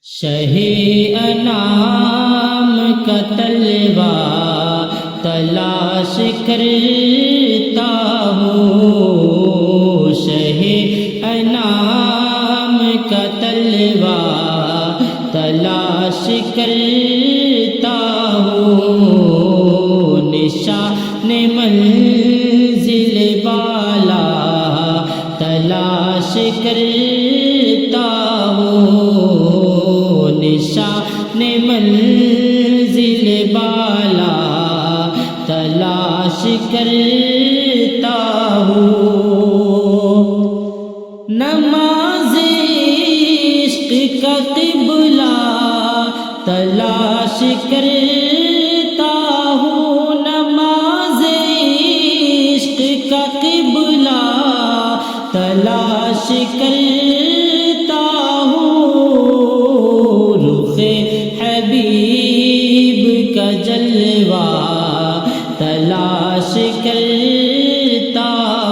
شہ انام کا طلبہ تلاش کرتا ہوں، شہ انام کا طلبہ تلاش کرتا ہوں، نشان منزل بالا تلاش کرتا ہوں، نشان منزل بالا تلاش کرتا ہوں، نماز عشق کا قبلہ تلاش کرتا ہوں، نماز عشق کا قبلہ تلاش کرتا ہوں، رخ حبیب کا جلوہ تلاش کرتا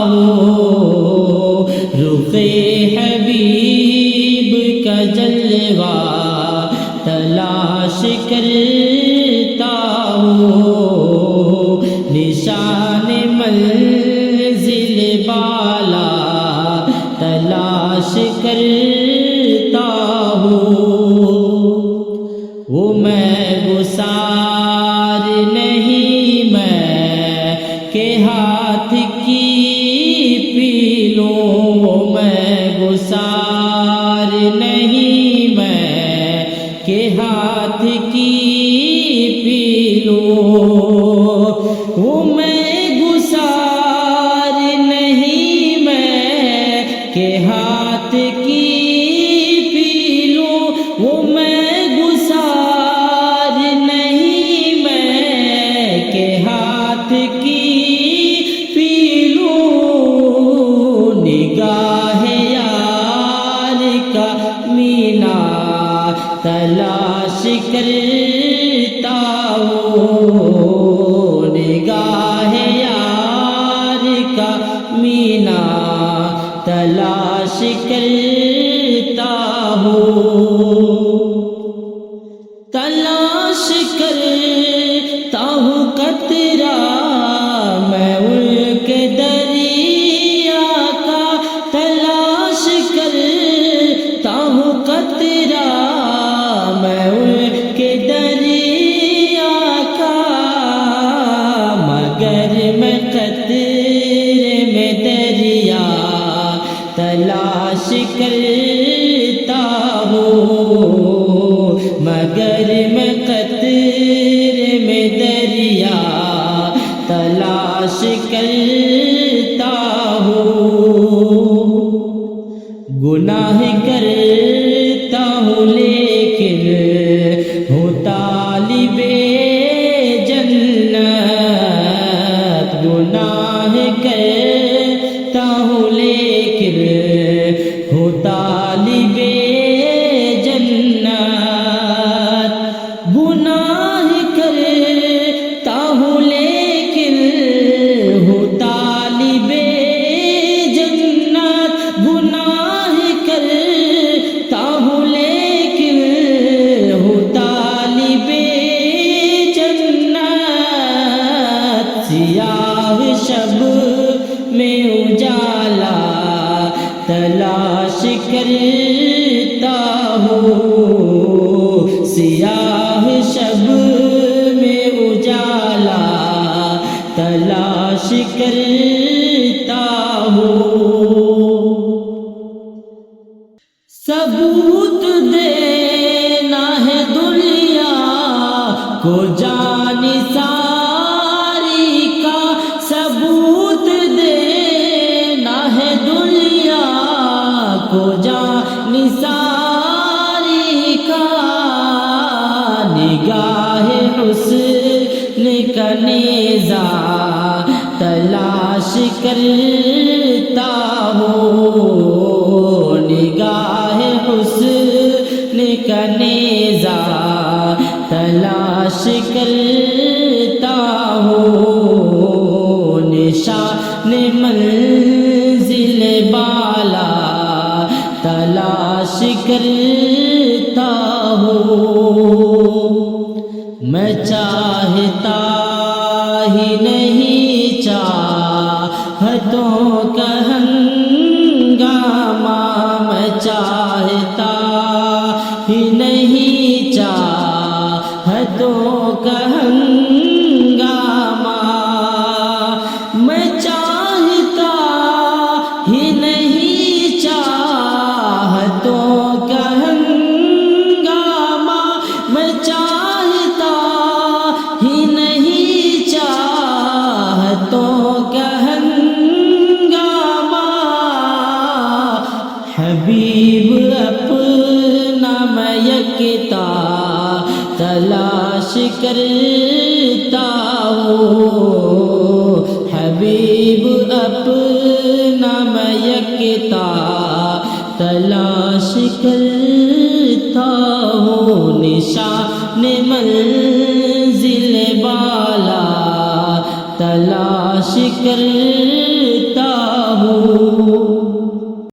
ہوں، رخ حبیب کا جلوہ تلاش کرتا ہوں، نشان منزل بالا تلاش کرتا ہوں، وہ میں گسار نہیں میں کہ ہاتھ کی پی لوں، وہ میں گسار نہیں میں کہ ہاتھ کی پی لوں، وہ میں گسار نہیں میں کہ ہاتھ کی پی لوں، وہ میں گسار نہیں میں کہ ہاتھ کی پی لوں، نگاہ یار کا مینا تلاش کرتا ہوں، نگاہ یار کا مینا تلاش کرتا ہوں، تلاش کرتا ہوں قطرہ میں ان کے دریا کا، تلاش کرتا ہوں قطرہ میں ان کے دریا کا، مگر میں قطرے میں دریا تلاش کرتا ہوں، مگر میں قطرے میں دریا تلاش کرتا ہوں، گناہ کرتا ہوں لیکن ہوں طالب جنت، گناہ کرتا ہوں لیکن ہوں طالب جنت، گناہ کرتا ہوں لیکن ہوں طالب جنت، گناہ کرتا ہوں لیکن ہوں طالب جنت، سیاہ شب میں اجالا تلاش کرتا ہوں، سیاہ شب میں اجالا تلاش کرتا ہوں، ثبوت دینا ہے دنیا کو جانثاری کا، ثبوت دینا ہے دنیا کو جانثاری کا، نگاہ حسن کا نیزہ تلاش کرتا ہوں، نگاہ حسن کا نیزہ تلاش کرتا ہوں، نشان منزل بالا تلاش کرتا ہوں میں چاہتا ہی نہیں چاہتوں کا ہنگامہ میں چاہتا ہی نہیں چاہتوں کا ہنگامہ میں چاہتا ہی نہیں چاہتوں کا ہنگامہ میں چاہتا ہی نہیں چاہتوں کا ہنگامہ حبیب اپنا میں یکتا تلاش کرتا ہوں حبیب اپنا میں یکتا تلاش کرتا ہوں نشان منزل بالا تلاش کرتا ہوں